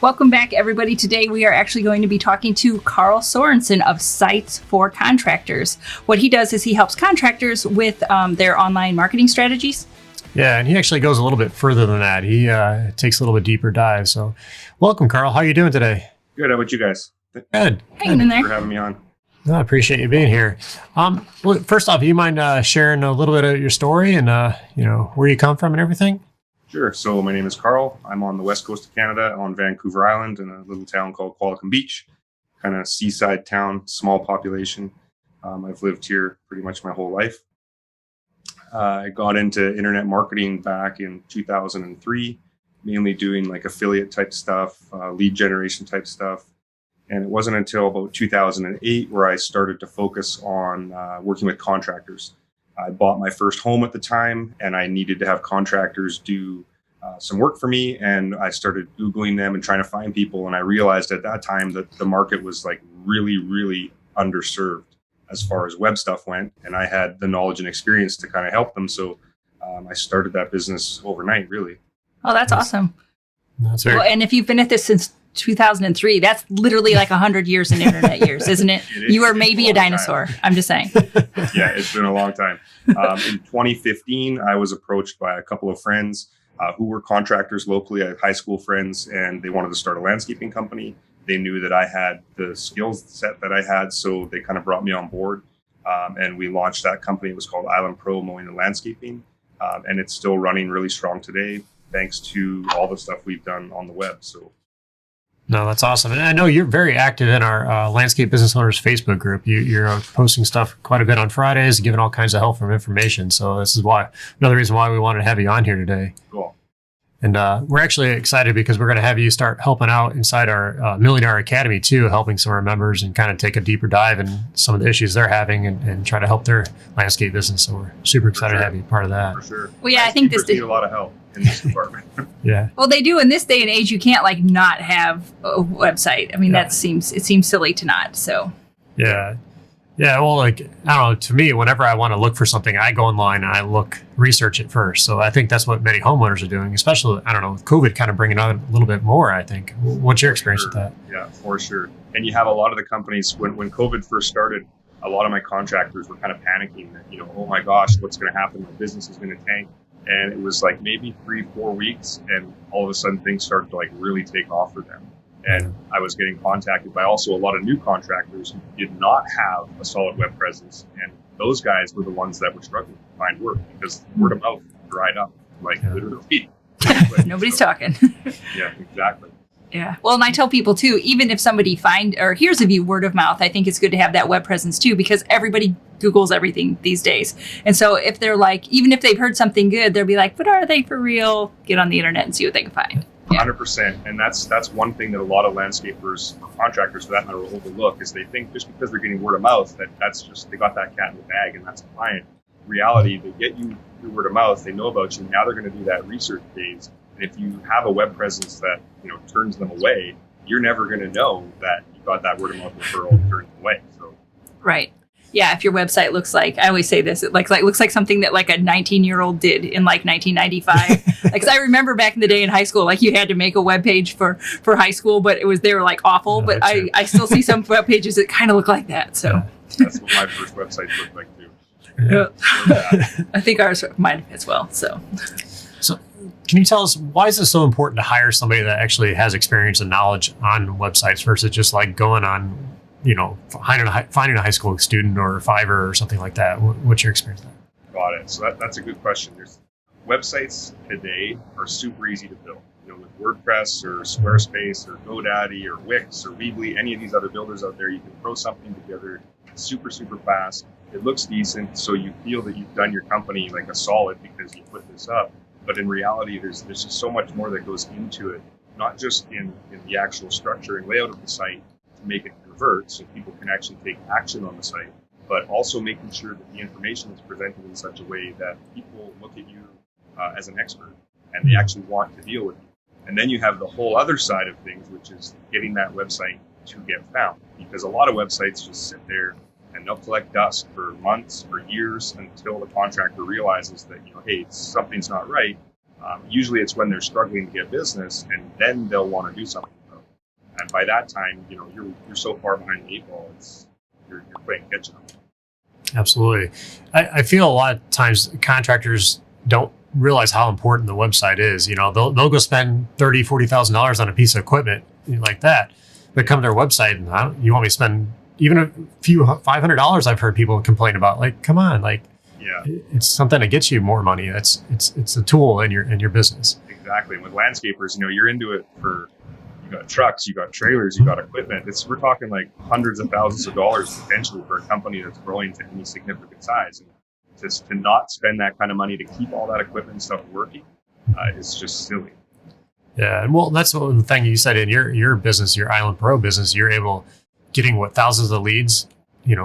Welcome back, everybody. Today we are actually going to be talking to Carl Sorensen of Sites for Contractors. What he does is he helps contractors with their online marketing strategies. Yeah, and he actually goes a little bit further than that. He takes a little bit deeper dive. So welcome, Carl. How are you doing today? Good. How about you guys? Good. Hanging in there. Thanks for having me on. No, I appreciate you being here. Well, first off, do you mind sharing a little bit of your story and where you come from and everything? Sure. So my name is Carl. I'm on the west coast of Canada on Vancouver Island in a little town called Qualicum Beach, kind of seaside town, small population. I've lived here pretty much my whole life. I got into internet marketing back in 2003, mainly doing like affiliate type stuff, lead generation type stuff. And it wasn't until about 2008 where I started to focus on working with contractors. I bought my first home at the time, and I needed to have contractors do some work for me. And I started Googling them and trying to find people. And I realized at that time that the market was like really, really underserved as far as web stuff went. And I had the knowledge and experience to kind of help them. So I started that business overnight, really. Oh, that's awesome. That's very... Well, and if you've been at this since 2003, that's literally like 100 years in internet years, isn't it? You are maybe a dinosaur. I'm just saying. Yeah, it's been a long time. In 2015, I was approached by a couple of friends who were contractors locally. I had high school friends, and they wanted to start a landscaping company. They knew that I had the skills set that I had, so they kind of brought me on board. And we launched that company. It was called Island Pro Mowing and Landscaping. And it's still running really strong today, thanks to all the stuff we've done on the web. So. No, that's awesome. And I know you're very active in our Landscape Business Owners Facebook group. You're posting stuff quite a bit on Fridays, giving all kinds of helpful information. So this is another reason why we wanted to have you on here today. Cool. And we're actually excited because we're going to have you start helping out inside our Millionaire Academy too, helping some of our members and kind of take a deeper dive in some of the issues they're having and try to help their landscape business. So we're super excited to have you part of that. For sure. Well, yeah, I think this need a lot of help in this department. Yeah. Well, they do in this day and age. You can't like not have a website. I mean, it seems silly to not. So. Yeah. Yeah. Well, like, I don't know, to me, whenever I want to look for something, I go online and I research it first. So I think that's what many homeowners are doing, especially, I don't know, with COVID kind of bringing on a little bit more, I think. What's your experience with that? Yeah, for sure. And you have a lot of the companies, when COVID first started, a lot of my contractors were kind of panicking that, oh my gosh, what's going to happen? My business is going to tank. And it was like maybe 3-4 weeks, and all of a sudden things started to like really take off for them. And I was getting contacted by also a lot of new contractors who did not have a solid web presence. And those guys were the ones that were struggling to find work because word of mouth dried up, like literally. Nobody's talking. Yeah, exactly. Yeah. Well, and I tell people too, even if somebody hears of you word of mouth, I think it's good to have that web presence too, because everybody Googles everything these days. And so if they're like, even if they've heard something good, they'll be like, but are they for real? Get on the internet and see what they can find. Yeah. 100%. And that's one thing that a lot of landscapers or contractors for that matter will overlook is they think just because they're getting word of mouth that's just, they got that cat in the bag and that's a client. Reality, they get you through word of mouth, they know about you, now they're going to do that research phase. And if you have a web presence that, turns them away, you're never going to know that you got that word of mouth referral turned away. So. Right. Yeah. If your website looks like, I always say this, it looks like something that like a 19-year-old did in like 1995. Like, 'cause I remember back in the day in high school, like you had to make a web page for high school, but they were like awful. But I still see some web pages that kind of look like that. So yeah. That's what my first website looked like too. Yeah. I think ours might as well. So can you tell us, why is it so important to hire somebody that actually has experience and knowledge on websites versus just like going on, finding a high school student or Fiverr or something like that? What's your experience there? Got it. So that's a good question. Websites today are super easy to build. With WordPress or Squarespace or GoDaddy or Wix or Weebly, any of these other builders out there, you can throw something together super, super fast. It looks decent, so you feel that you've done your company like a solid because you put this up. But in reality, there's just so much more that goes into it, not just in the actual structure and layout of the site to make it convert so people can actually take action on the site, but also making sure that the information is presented in such a way that people look at you as an expert and they actually want to deal with you. And then you have the whole other side of things, which is getting that website to get found, because a lot of websites just sit there and they'll collect dust for months or years until the contractor realizes that, hey, something's not right. Usually it's when they're struggling to get business, and then they'll want to do something about And by that time, you're so far behind the eight ball, you're playing catch up. Absolutely. I feel a lot of times contractors don't realize how important the website is. They'll go spend $30,000-$40,000 on a piece of equipment like that, but come to their website and you want me to spend even a few $500. I've heard people complain about, like, come on, like, yeah, it's something that gets you more money. It's a tool in your business. Exactly. And with landscapers, you're into it for, you got trucks, you got trailers, you got equipment. We're talking like hundreds of thousands of dollars potentially for a company that's growing to any significant size. And just to not spend that kind of money to keep all that equipment and stuff working is just silly. Yeah, and well, that's the thing you said in your business, your Island Pro business. You're able getting thousands of leads,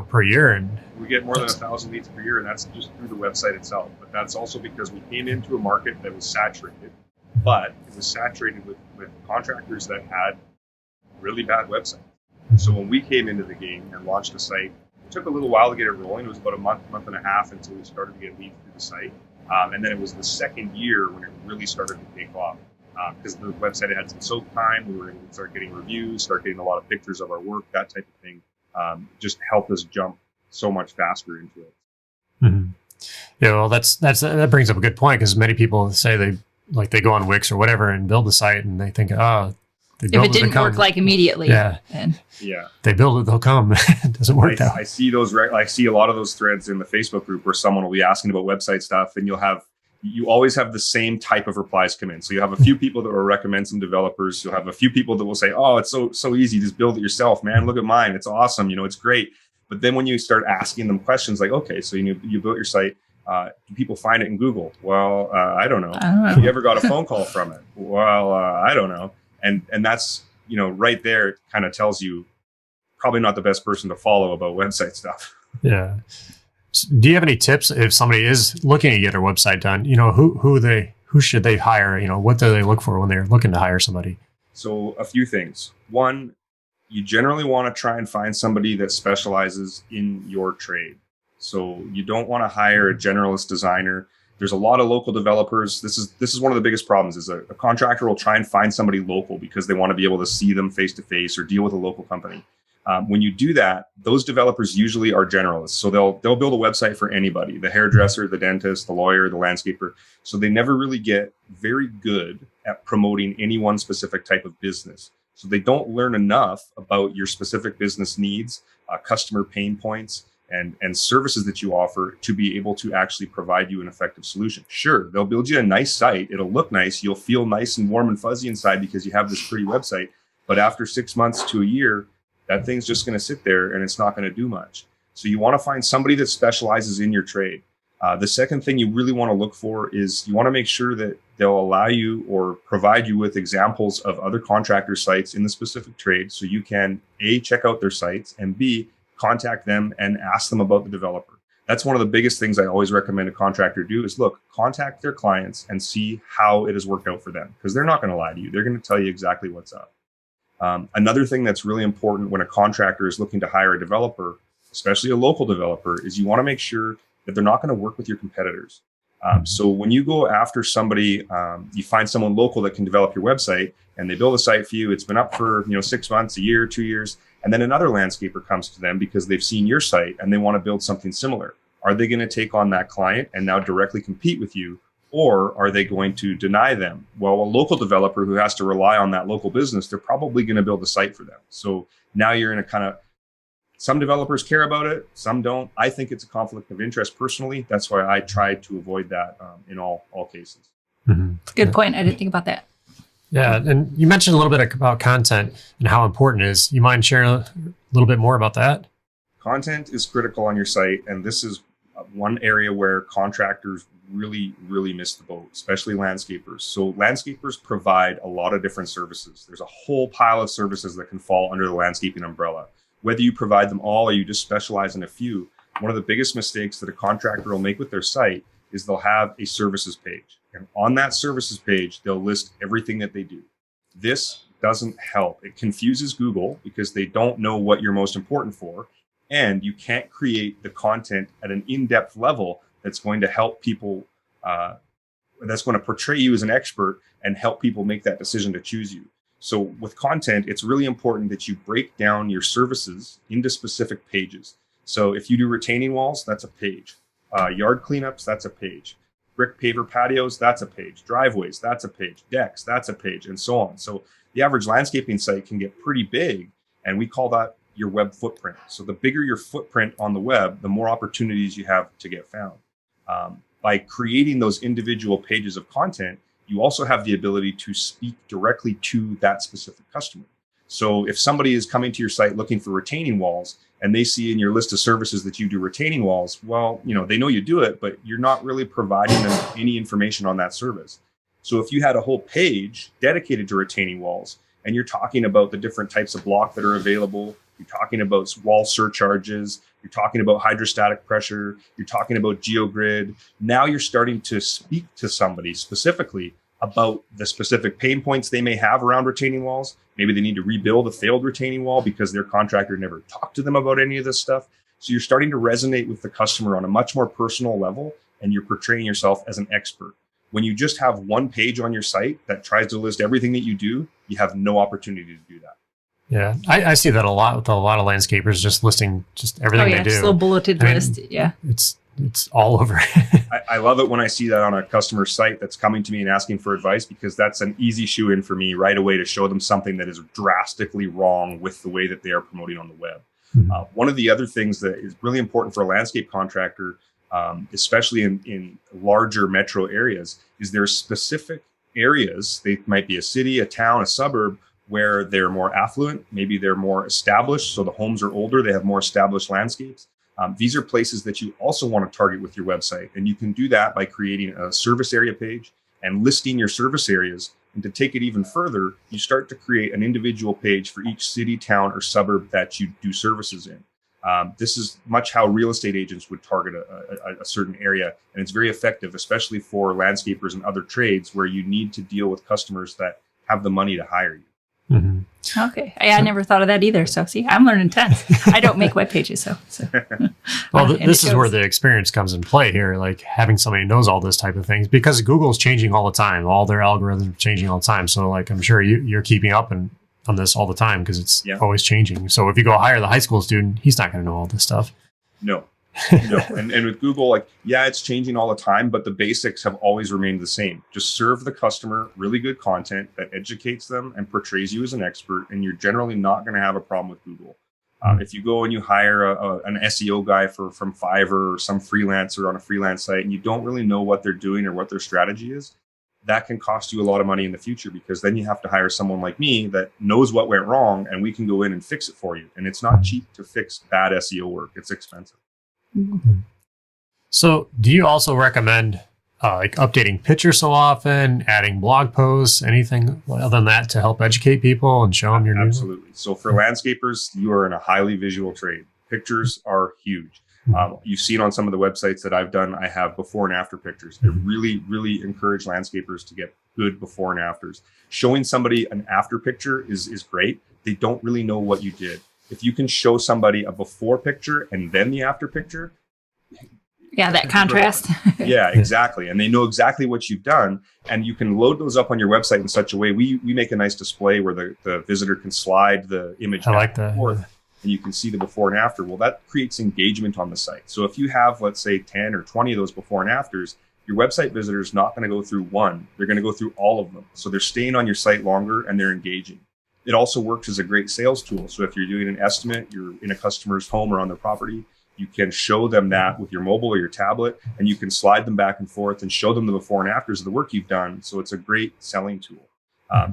per year, and we get more than 1,000 leads per year, and that's just through the website itself. But that's also because we came into a market that was saturated, but it was saturated with contractors that had really bad websites. So when we came into the game and launched the site, it took a little while to get it rolling. It was about a month and a half until we started to get leads through the site. And then it was the second year when it really started to take off. Because the website had some soak time, we were able to start getting reviews, start getting a lot of pictures of our work, that type of thing. Just helped us jump so much faster into it. Mm-hmm. Yeah, well, that brings up a good point, because many people say they go on Wix or whatever and build the site, and they think, if it didn't work like immediately, then they build it, they'll come. It doesn't work that way. I see I see a lot of those threads in the Facebook group where someone will be asking about website stuff, and you always have the same type of replies come in. So you have a few people that will recommend some developers. You'll have a few people that will say, "Oh, it's so easy. Just build it yourself, man. Look at mine. It's awesome. It's great." But then when you start asking them questions like, "Okay, so you built your site. Do people find it in Google?" Well, I don't know. Have you ever got a phone call from it? Well, I don't know. And that's, right there, it kind of tells you probably not the best person to follow about website stuff. Yeah. Do you have any tips if somebody is looking to get their website done? Who should they hire? What do they look for when they're looking to hire somebody? So a few things. One, you generally want to try and find somebody that specializes in your trade. So you don't want to hire a generalist designer. There's a lot of local developers. This is one of the biggest problems is a contractor will try and find somebody local because they want to be able to see them face to face or deal with a local company. When you do that, those developers usually are generalists. So they'll build a website for anybody, the hairdresser, the dentist, the lawyer, the landscaper. So they never really get very good at promoting any one specific type of business. So they don't learn enough about your specific business needs, customer pain points, and services that you offer to be able to actually provide you an effective solution. Sure, they'll build you a nice site. It'll look nice. You'll feel nice and warm and fuzzy inside because you have this pretty website. But after 6 months to a year, that thing's just going to sit there and it's not going to do much. So you want to find somebody that specializes in your trade. The second thing you really want to look for is you want to make sure that they'll allow you or provide you with examples of other contractor sites in the specific trade. So you can A, check out their sites, and B, contact them and ask them about the developer. That's one of the biggest things I always recommend a contractor do is contact their clients and see how it has worked out for them, because they're not going to lie to you. They're going to tell you exactly what's up. Another thing that's really important when a contractor is looking to hire a developer, especially a local developer, is you want to make sure that they're not going to work with your competitors. So when you go after somebody, you find someone local that can develop your website and they build a site for you. It's been up for 6 months, a year, 2 years. And then another landscaper comes to them because they've seen your site and they want to build something similar. Are they going to take on that client and now directly compete with you? Or are they going to deny them? Well, a local developer who has to rely on that local business, they're probably going to build a site for them. So now you're in a kind of, some developers care about it, some don't. I think it's a conflict of interest personally. That's why I try to avoid that in all cases. Mm-hmm. Good point. I didn't think about that. Yeah, and you mentioned a little bit about content and how important it is. You mind sharing a little bit more about that? Content is critical on your site, and this is one area where contractors really, really miss the boat, especially landscapers. So landscapers provide a lot of different services. There's a whole pile of services that can fall under the landscaping umbrella. Whether you provide them all or you just specialize in a few, one of the biggest mistakes that a contractor will make with their site is they'll have a services page. And on that services page, they'll list everything that they do. This doesn't help. It confuses Google because they don't know what you're most important for. And you can't create the content at an in-depth level that's going to help people, that's going to portray you as an expert and help people make that decision to choose you. So with content, it's really important that you break down your services into specific pages. So if you do retaining walls, that's a page. Yard cleanups, that's a page. Brick paver patios, that's a page. Driveways, that's a page. Decks, that's a page, and so on. So the average landscaping site can get pretty big, and we call that your web footprint. So the bigger your footprint on the web, the more opportunities you have to get found. By creating those individual pages of content, you also have the ability to speak directly to that specific customer. So if somebody is coming to your site looking for retaining walls, and they see in your list of services that you do retaining walls, well, they know you do it, but you're not really providing them any information on that service. So if you had a whole page dedicated to retaining walls, and you're talking about the different types of block that are available, you're talking about wall surcharges, you're talking about hydrostatic pressure, you're talking about geogrid, now you're starting to speak to somebody specifically about the specific pain points they may have around retaining walls. Maybe they need to rebuild a failed retaining wall because their contractor never talked to them about any of this stuff. So you're starting to resonate with the customer on a much more personal level, and you're portraying yourself as an expert. When you just have one page on your site that tries to list everything that you do, you have no opportunity to do that. Yeah, I see that a lot with a lot of landscapers, just listing just everything they do. Just a little bulleted list. Yeah. It's all over. I love it when I see that on a customer site that's coming to me and asking for advice, because that's an easy shoe in for me right away to show them something that is drastically wrong with the way that they are promoting on the web. Mm-hmm. One of the other things that is really important for a landscape contractor, especially in larger metro areas, is there's specific areas. They might be a city, a town, a suburb, where they're more affluent. Maybe they're more established. So the homes are older. They have more established landscapes. These are places that you also want to target with your website. And you can do that by creating a service area page and listing your service areas. And to take it even further, you start to create an individual page for each city, town, or suburb that you do services in. This is much how real estate agents would target a certain area. And it's very effective, especially for landscapers and other trades where you need to deal with customers that have the money to hire you. Mm-hmm. Okay. I never thought of that either. So see, I'm learning tons. I don't make web pages. So. Well, this is where the experience comes in play here, like having somebody who knows all this type of things, because Google's changing all the time. All their algorithms are changing all the time. So like, I'm sure you're keeping up on this all the time because it's always changing. So if you go hire the high school student, he's not going to know all this stuff. No. And with Google, it's changing all the time, but the basics have always remained the same. Just serve the customer really good content that educates them and portrays you as an expert, and you're generally not going to have a problem with Google. If you go and you hire an SEO guy from Fiverr or some freelancer on a freelance site, and you don't really know what they're doing or what their strategy is, that can cost you a lot of money in the future, because then you have to hire someone like me that knows what went wrong, and we can go in and fix it for you. And it's not cheap to fix bad SEO work. It's expensive. Mm-hmm. So do you also recommend updating pictures so often, adding blog posts, anything other than that to help educate people and show them your news? Absolutely. So for landscapers, you are in a highly visual trade. Pictures are huge. You've seen on some of the websites that I've done, I have before and after pictures. I really, really encourage landscapers to get good before and afters. Showing somebody an after picture is great. They don't really know what you did. If you can show somebody a before picture and then the after picture. Yeah, that contrast. Yeah, exactly. And they know exactly what you've done. And you can load those up on your website in such a way. We make a nice display where the visitor can slide the image back and forth, and you can see the before and after. Well, that creates engagement on the site. So if you have, let's say, 10 or 20 of those before and afters, your website visitor is not going to go through one. They're going to go through all of them. So they're staying on your site longer and they're engaging. It also works as a great sales tool. So if you're doing an estimate, you're in a customer's home or on their property, you can show them that with your mobile or your tablet, and you can slide them back and forth and show them the before and afters of the work you've done. So it's a great selling tool.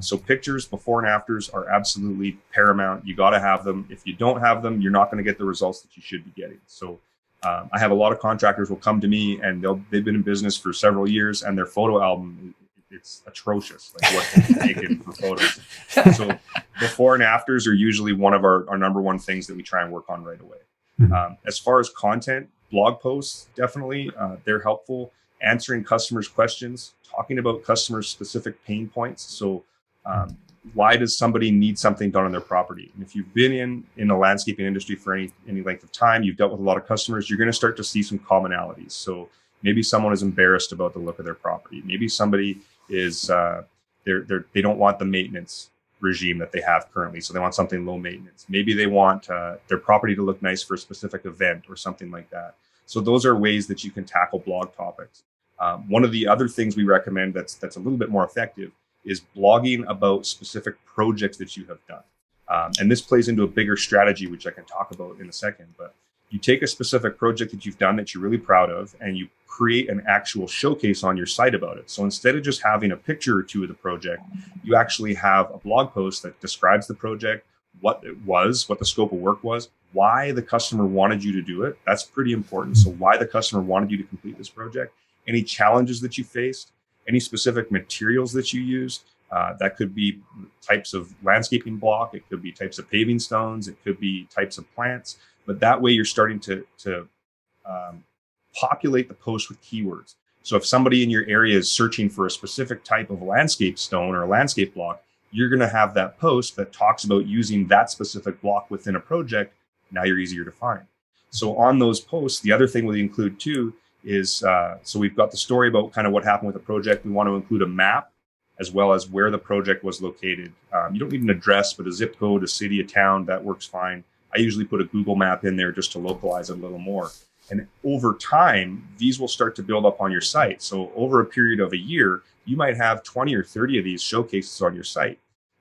So pictures, before and afters are absolutely paramount. You got to have them. If you don't have them, you're not going to get the results that you should be getting. So I have a lot of contractors will come to me, and they've been in business for several years, and their photo album, it's atrocious, like what they've taken for photos. So before and afters are usually one of our number one things that we try and work on right away. As far as content, blog posts, definitely, they're helpful. Answering customers' questions, talking about customers' specific pain points. So why does somebody need something done on their property? And if you've been in the landscaping industry for any length of time, you've dealt with a lot of customers, you're going to start to see some commonalities. So maybe someone is embarrassed about the look of their property. Maybe somebody is, they don't want the maintenance. regime that they have currently. So they want something low maintenance. Maybe they want their property to look nice for a specific event or something like that. So those are ways that you can tackle blog topics. One of the other things we recommend that's a little bit more effective is blogging about specific projects that you have done. And this plays into a bigger strategy, which I can talk about in a second. But you take a specific project that you've done that you're really proud of, and you create an actual showcase on your site about it. So instead of just having a picture or two of the project, you actually have a blog post that describes the project, what it was, what the scope of work was, why the customer wanted you to do it. That's pretty important. So why the customer wanted you to complete this project, any challenges that you faced, any specific materials that you used. That could be types of landscaping block. It could be types of paving stones. It could be types of plants. But that way you're starting to populate the post with keywords. So if somebody in your area is searching for a specific type of landscape stone or a landscape block, you're going to have that post that talks about using that specific block within a project. Now you're easier to find. So on those posts, the other thing we include too is, so we've got the story about kind of what happened with the project. We want to include a map as well as where the project was located. You don't need an address, but a zip code, a city, a town, that works fine. I usually put a Google map in there just to localize it a little more. And over time, these will start to build up on your site. So over a period of a year, you might have 20 or 30 of these showcases on your site.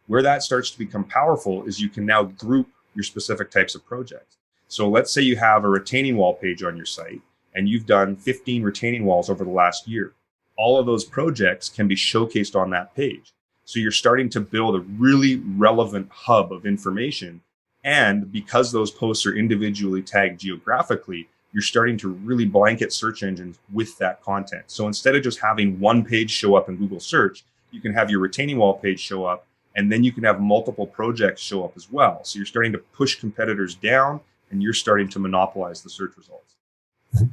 Where that starts to become powerful is you can now group your specific types of projects. So let's say you have a retaining wall page on your site and you've done 15 retaining walls over the last year. All of those projects can be showcased on that page. So you're starting to build a really relevant hub of information. And because those posts are individually tagged geographically, you're starting to really blanket search engines with that content. So instead of just having one page show up in Google search, you can have your retaining wall page show up, and then you can have multiple projects show up as well. So you're starting to push competitors down, and you're starting to monopolize the search results.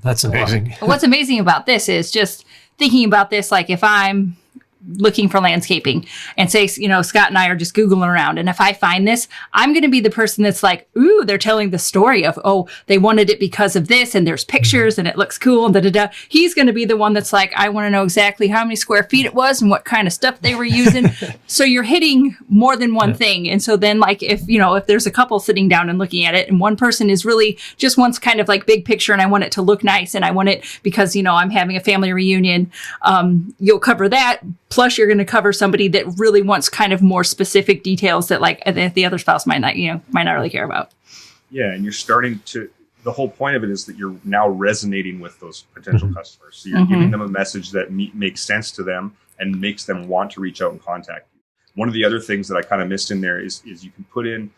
That's amazing. What's amazing about this is just thinking about this, like if I'm looking for landscaping and say, Scott and I are just Googling around. And if I find this, I'm going to be the person that's like, ooh, they're telling the story of, oh, they wanted it because of this. And there's pictures and it looks cool. And da-da-da. He's going to be the one that's like, I want to know exactly how many square feet it was and what kind of stuff they were using. So you're hitting more than one thing. And so then like, if there's a couple sitting down and looking at it and one person is really just wants kind of like big picture and I want it to look nice and I want it because, I'm having a family reunion, you'll cover that. Plus, you're going to cover somebody that really wants kind of more specific details that, like, the other spouse might not really care about. Yeah, and you're starting to. The whole point of it is that you're now resonating with those potential customers. So you're giving them a message that makes sense to them and makes them want to reach out and contact you. One of the other things that I kind of missed in there is you can put in.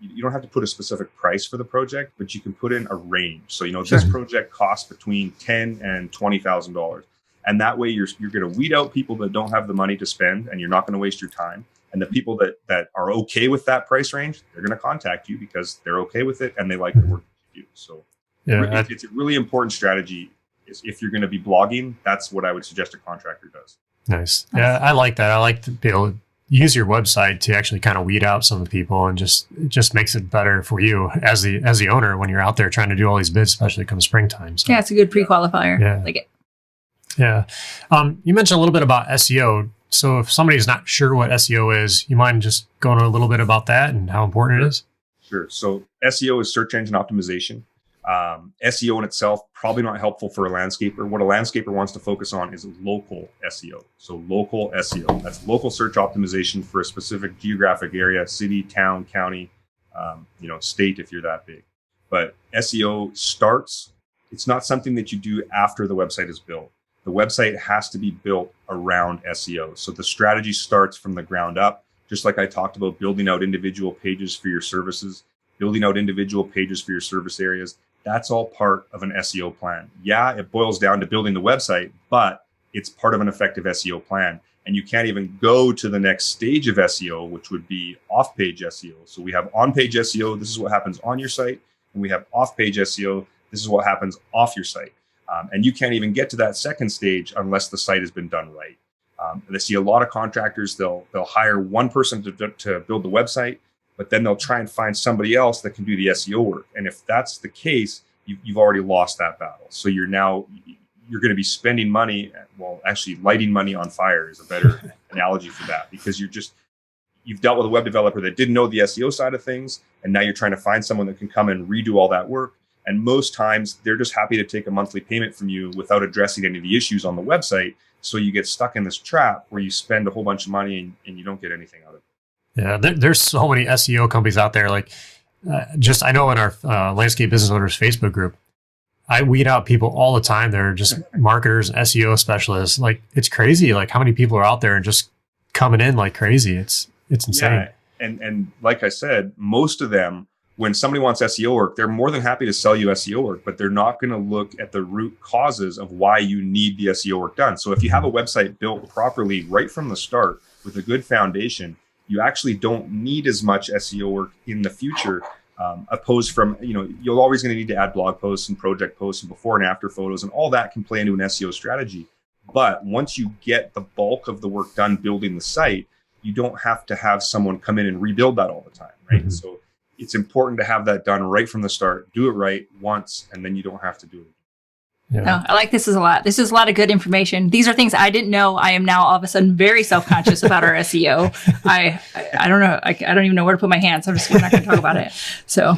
You don't have to put a specific price for the project, but you can put in a range. So this project costs between $10,000 and $20,000. And that way you're going to weed out people that don't have the money to spend and you're not going to waste your time. And the people that are okay with that price range, they're going to contact you because they're okay with it and they like the work that you do. So it's a really important strategy. If you're going to be blogging, that's what I would suggest a contractor does. Nice. Yeah, I like that. I like to be able to use your website to actually kind of weed out some of the people and it just makes it better for you as the owner when you're out there trying to do all these bids, especially come springtime. So, yeah, it's a good pre-qualifier. Yeah. Like it. Yeah. You mentioned a little bit about SEO. So if somebody's not sure what SEO is, you mind just going a little bit about that and how important it is? Sure. So SEO is search engine optimization. SEO in itself, probably not helpful for a landscaper. What a landscaper wants to focus on is local SEO. So local SEO, that's local search optimization for a specific geographic area, city, town, county, state if you're that big. But SEO starts, it's not something that you do after the website is built. The website has to be built around SEO. So the strategy starts from the ground up, just like I talked about building out individual pages for your services, building out individual pages for your service areas. That's all part of an SEO plan. Yeah, it boils down to building the website, but it's part of an effective SEO plan. And you can't even go to the next stage of SEO, which would be off-page SEO. So we have on-page SEO. This is what happens on your site. And we have off-page SEO. This is what happens off your site. And you can't even get to that second stage unless the site has been done right. I see a lot of contractors, they'll hire one person to build the website, but then they'll try and find somebody else that can do the SEO work. And if that's the case, you've already lost that battle. So you're going to be spending money. Well, actually lighting money on fire is a better analogy for that, because you've dealt with a web developer that didn't know the SEO side of things, and now you're trying to find someone that can come and redo all that work. And most times they're just happy to take a monthly payment from you without addressing any of the issues on the website. So you get stuck in this trap where you spend a whole bunch of money and you don't get anything out of it. Yeah, there's so many SEO companies out there. Like, I know in our Landscape Business Owners Facebook group, I weed out people all the time. They're just marketers and SEO specialists. Like, it's crazy. Like, how many people are out there and just coming in like crazy. It's insane. Yeah, and like I said, most of them, when somebody wants SEO work, they're more than happy to sell you SEO work, but they're not going to look at the root causes of why you need the SEO work done. So if you have a website built properly right from the start with a good foundation, you actually don't need as much SEO work in the future. Opposed from, you're always going to need to add blog posts and project posts and before and after photos, and all that can play into an SEO strategy. But once you get the bulk of the work done building the site, you don't have to have someone come in and rebuild that all the time, right? Mm-hmm. So it's important to have that done right from the start. Do it right once, and then you don't have to do it. Yeah. No, I like this is a lot. This is a lot of good information. These are things I didn't know. I am now all of a sudden very self-conscious about our SEO. I don't know. I don't even know where to put my hands. We're not going to talk about it. So,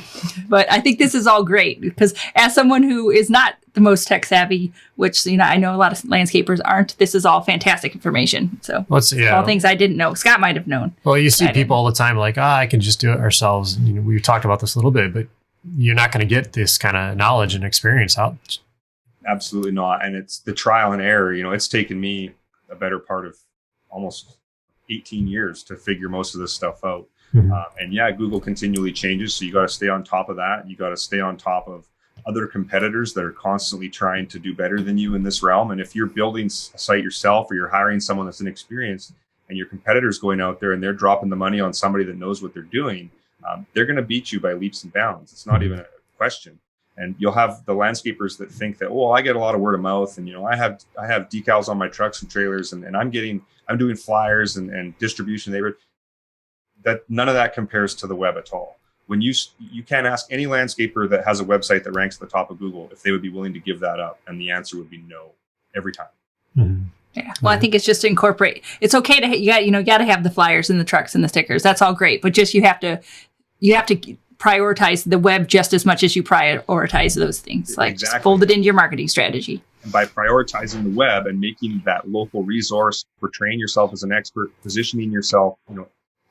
but I think this is all great because as someone who is not the most tech savvy, which, I know a lot of landscapers aren't, this is all fantastic information. So all things I didn't know. Scott might have known. Well, you see people all the time like, I can just do it ourselves. We've talked about this a little bit, but you're not going to get this kind of knowledge and experience out. Absolutely not. And it's the trial and error. It's taken me a better part of almost 18 years to figure most of this stuff out. Mm-hmm. And Google continually changes. So you got to stay on top of that. You got to stay on top of other competitors that are constantly trying to do better than you in this realm. And if you're building a site yourself or you're hiring someone that's inexperienced and your competitor's going out there and they're dropping the money on somebody that knows what they're doing, they're going to beat you by leaps and bounds. It's not even a question. And you'll have the landscapers that think that, I get a lot of word of mouth, and I have decals on my trucks and trailers, and I'm doing flyers and distribution. That none of that compares to the web at all. When you can't ask any landscaper that has a website that ranks at the top of Google if they would be willing to give that up, and the answer would be no every time. Mm-hmm. Yeah. Well, I think it's just to incorporate. It's okay to you got to have the flyers and the trucks and the stickers. That's all great, but just you have to prioritize the web just as much as you prioritize those things. Like exactly. Fold it into your marketing strategy. And by prioritizing the web and making that local resource, portraying yourself as an expert, positioning yourself,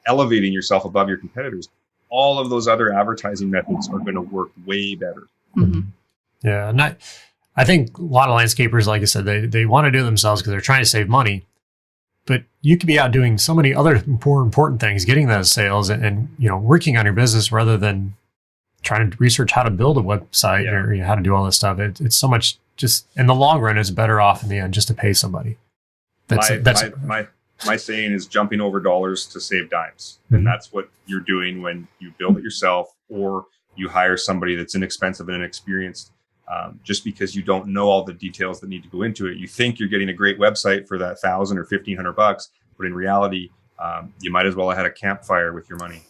elevating yourself above your competitors, all of those other advertising methods are going to work way better. Mm-hmm. Yeah. And I think a lot of landscapers, like I said, they want to do it themselves because they're trying to save money. But you could be out doing so many other more important things, getting those sales and working on your business rather than trying to research how to build a website or how to do all this stuff. It's so much just in the long run, it's better off in the end just to pay somebody. My saying is jumping over dollars to save dimes. Mm-hmm. And that's what you're doing when you build it yourself or you hire somebody that's inexpensive and inexperienced. Just because you don't know all the details that need to go into it. You think you're getting a great website for that $1,000 or $1,500, but in reality, you might as well have had a campfire with your money.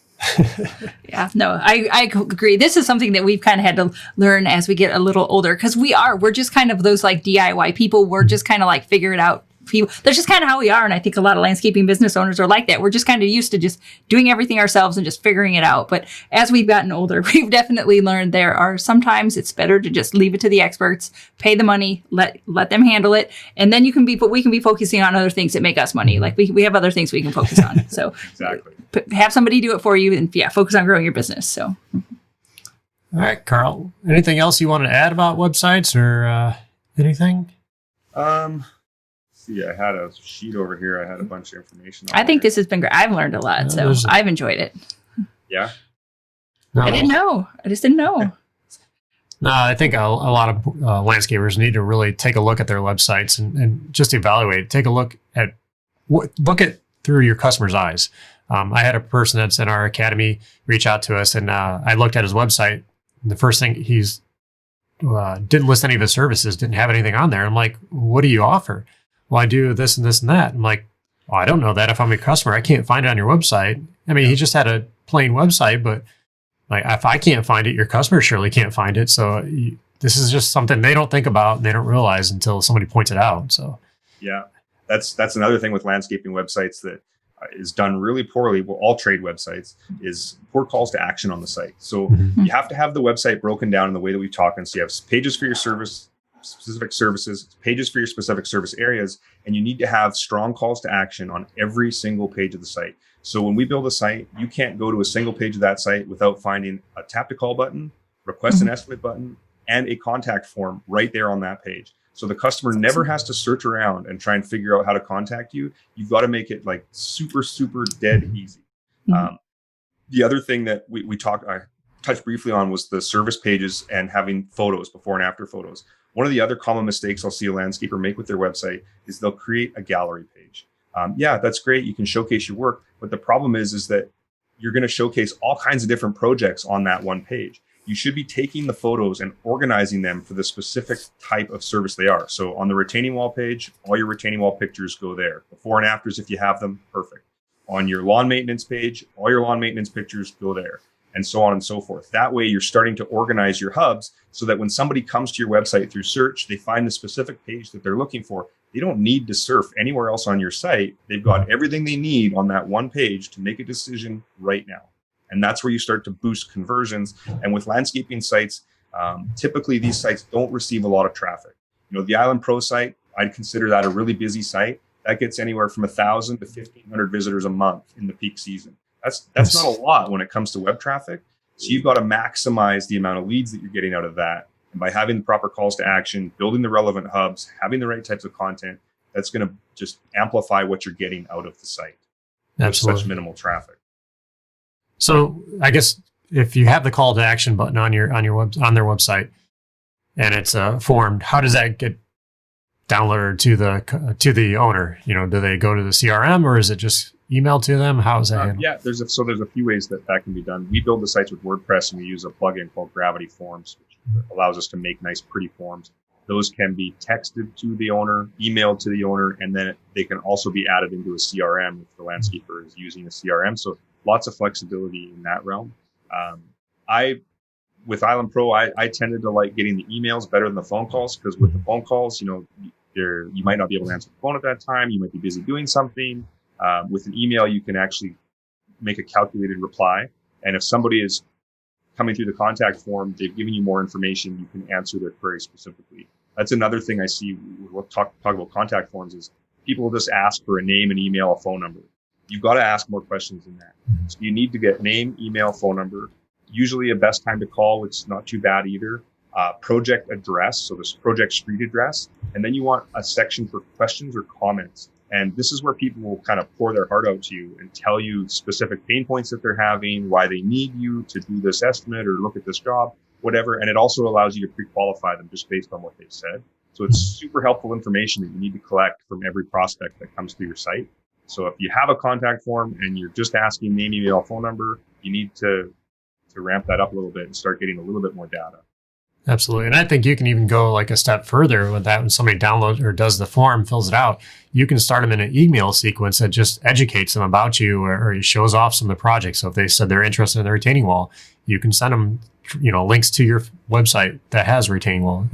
Yeah, no, I agree. This is something that we've kind of had to learn as we get a little older because we're just kind of those like DIY people. We're just kind of like figure it out people. That's just kind of how we are. And I think a lot of landscaping business owners are like that. We're just kind of used to just doing everything ourselves and just figuring it out. But as we've gotten older, we've definitely learned there are sometimes it's better to just leave it to the experts, pay the money, let them handle it. And then we can be focusing on other things that make us money. Like we have other things we can focus on. So exactly. Have somebody do it for you and focus on growing your business. So. All right, Carl, anything else you want to add about websites or anything? See, I had a sheet over here. I had a bunch of information. I think this has been great. I've learned a lot, so I've enjoyed it. Yeah. No. I didn't know. I just didn't know. No, I think a lot of landscapers need to really take a look at their websites and just evaluate. Take a look at through your customer's eyes. I had a person that's in our academy reach out to us, and I looked at his website. And the first thing he's didn't list any of his services, didn't have anything on there. I'm like, what do you offer? Well, I do this and this and that. I'm like, well, I don't know that. If I'm a customer, I can't find it on your website. I mean, he just had a plain website, but like if I can't find it, your customer surely can't find it. So this is just something they don't think about and they don't realize until somebody points it out. So yeah, that's another thing with landscaping websites that is done really poorly, well, all trade websites, is poor calls to action on the site. So you have to have the website broken down in the way that we've talked. And so you have pages for your specific services, pages for your specific service areas, and you need to have strong calls to action on every single page of the site. So when we build a site, you can't go to a single page of that site without finding a tap to call button, request an estimate button, and a contact form right there on that page. So the customer never has to search around and try and figure out how to contact you. You've got to make it like super, super dead easy. The other thing that I touched briefly on was the service pages and having photos, before and after photos. One of the other common mistakes I'll see a landscaper make with their website is they'll create a gallery page. Yeah, that's great. You can showcase your work. But the problem is that you're going to showcase all kinds of different projects on that one page. You should be taking the photos and organizing them for the specific type of service they are. So on the retaining wall page, all your retaining wall pictures go there. Before and afters, if you have them, perfect. On your lawn maintenance page, all your lawn maintenance pictures go there, and so on and so forth. That way, you're starting to organize your hubs so that when somebody comes to your website through search, they find the specific page that they're looking for. They don't need to surf anywhere else on your site. They've got everything they need on that one page to make a decision right now. And that's where you start to boost conversions. And with landscaping sites, typically these sites don't receive a lot of traffic. You know, the Island Pro site, I'd consider that a really busy site. That gets anywhere from 1,000 to 1,500 visitors a month in the peak season. That's not a lot when it comes to web traffic. So you've got to maximize the amount of leads that you're getting out of that. And by having the proper calls to action, building the relevant hubs, having the right types of content, that's going to just amplify what you're getting out of the site. Absolutely. With such minimal traffic. So I guess if you have the call to action button on their website and it's formed, how does that get downloaded to the owner? You know, do they go to the CRM or is it just emailed to them? How is that handled? Yeah, there's a few ways that can be done. We build the sites with WordPress and we use a plugin called Gravity Forms, which allows us to make nice, pretty forms. Those can be texted to the owner, emailed to the owner, and then they can also be added into a CRM if the landscaper is using a CRM. So lots of flexibility in that realm. With Island Pro, I tended to like getting the emails better than the phone calls, because with the phone calls, you know, you might not be able to answer the phone at that time. You might be busy doing something. With an email, you can actually make a calculated reply. And if somebody is coming through the contact form, they've given you more information, you can answer their query specifically. That's another thing I see. We'll talk about contact forms is people will just ask for a name, an email, a phone number. You've got to ask more questions than that. So you need to get name, email, phone number. Usually a best time to call, which is not too bad either. Project address, so this project street address. And then you want a section for questions or comments. And this is where people will kind of pour their heart out to you and tell you specific pain points that they're having, why they need you to do this estimate or look at this job, whatever. And it also allows you to pre-qualify them just based on what they've said. So it's super helpful information that you need to collect from every prospect that comes through your site. So if you have a contact form and you're just asking name, email, phone number, you need to ramp that up a little bit and start getting a little bit more data. Absolutely. And I think you can even go like a step further with that. When somebody downloads or does the form, fills it out, you can start them in an email sequence that just educates them about you or shows off some of the projects. So if they said they're interested in the retaining wall, you can send them, links to your website that has retaining wall,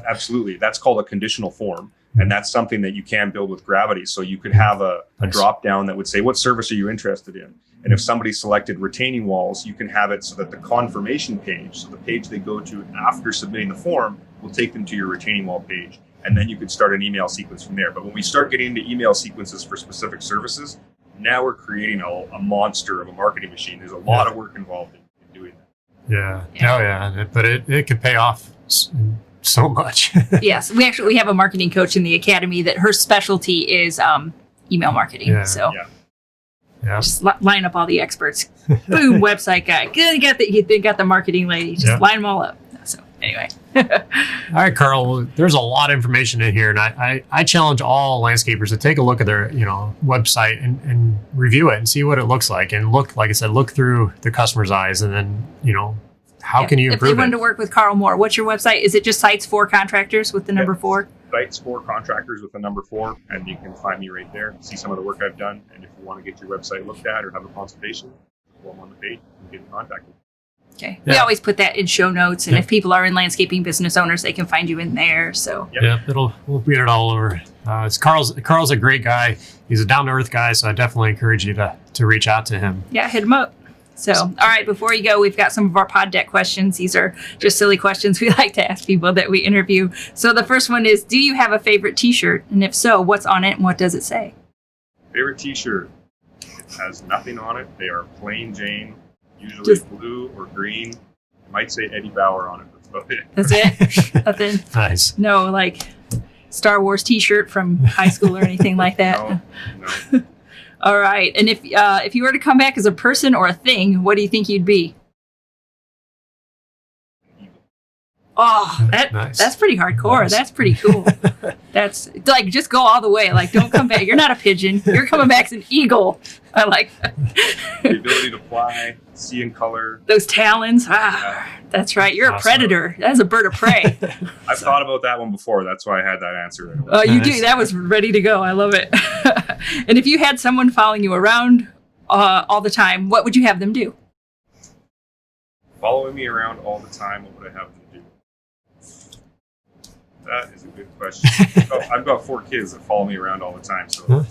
Absolutely. That's called a conditional form. And that's something that you can build with Gravity. So you could have a drop down that would say, what service are you interested in? And if somebody selected retaining walls, you can have it so that the confirmation page, so the page they go to after submitting the form, will take them to your retaining wall page. And then you could start an email sequence from there. But when we start getting into email sequences for specific services, now we're creating a monster of a marketing machine. There's a lot of work involved in doing that. Yeah. Oh, yeah. But it could pay off so much. Yes. We have a marketing coach in the academy that her specialty is email marketing. Yeah. So just line up all the experts. Boom, website guy. Good, they got the marketing lady. Just line them all up. So anyway. All right, Carl, there's a lot of information in here. And I challenge all landscapers to take a look at their website and review it and see what it looks like. And look through the customer's eyes and then, how can you improve it? If they wanted to work with Carl Moore, what's your website? Is it just Sites for Contractors with the number 4? Sites for Contractors with the number 4, and you can find me right there. See some of the work I've done, and if you want to get your website looked at or have a consultation, go on the page and get in contact with me. Okay. Yeah. We always put that in show notes, and if people are in landscaping business owners, they can find you in there. So we'll read it all over It's Carl's a great guy. He's a down to earth guy, so I definitely encourage you to reach out to him. Yeah, hit him up. So, all right, before you go, we've got some of our pod deck questions. These are just silly questions we like to ask people that we interview. So the first one is, do you have a favorite t-shirt? And if so, what's on it and what does it say? Favorite t-shirt? It has nothing on it. They are plain Jane, usually Just blue or green. It might say Eddie Bauer on it. That's about it. That's it? Nothing? Nice. No, like Star Wars t-shirt from high school or anything like that? No. All right. And if you were to come back as a person or a thing, what do you think you'd be? Oh, Nice. that's pretty hardcore. Nice. That's pretty cool. That's like, just go all the way. Like, don't come back. You're not a pigeon. You're coming back as an eagle. I like that. The ability to fly, see in color. Those talons. That's right. You're Awesome. a predator. That's a bird of prey. I've thought about that one before. That's why I had that answer. You Nice. do. That was ready to go. I love it. And if you had someone following you around all the time, what would you have them do? Following me around all the time, what would I have them do? That is a good question. I've got 4 kids that follow me around all the time, so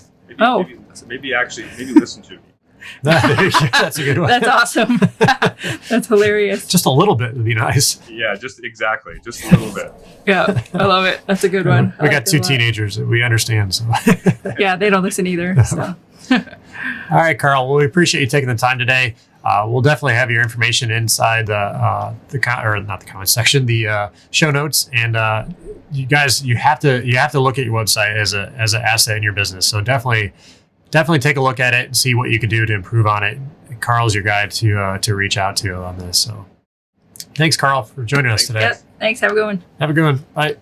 maybe listen to me. That's a good one. That's awesome. That's hilarious. Just a little bit would be nice. Yeah, just a little bit. Yeah, I love it. That's a good one. We got 2 teenagers that we understand. So. Yeah, they don't listen either. So. All right, Carl. Well, we appreciate you taking the time today. We'll definitely have your information inside the comment section, the show notes, and you guys, you have to look at your website as an asset in your business. So definitely take a look at it and see what you can do to improve on it. Carl's your guy to reach out to on this. So thanks, Carl, for joining us today. Yep. Thanks. Have a good one. Have a good one. Bye.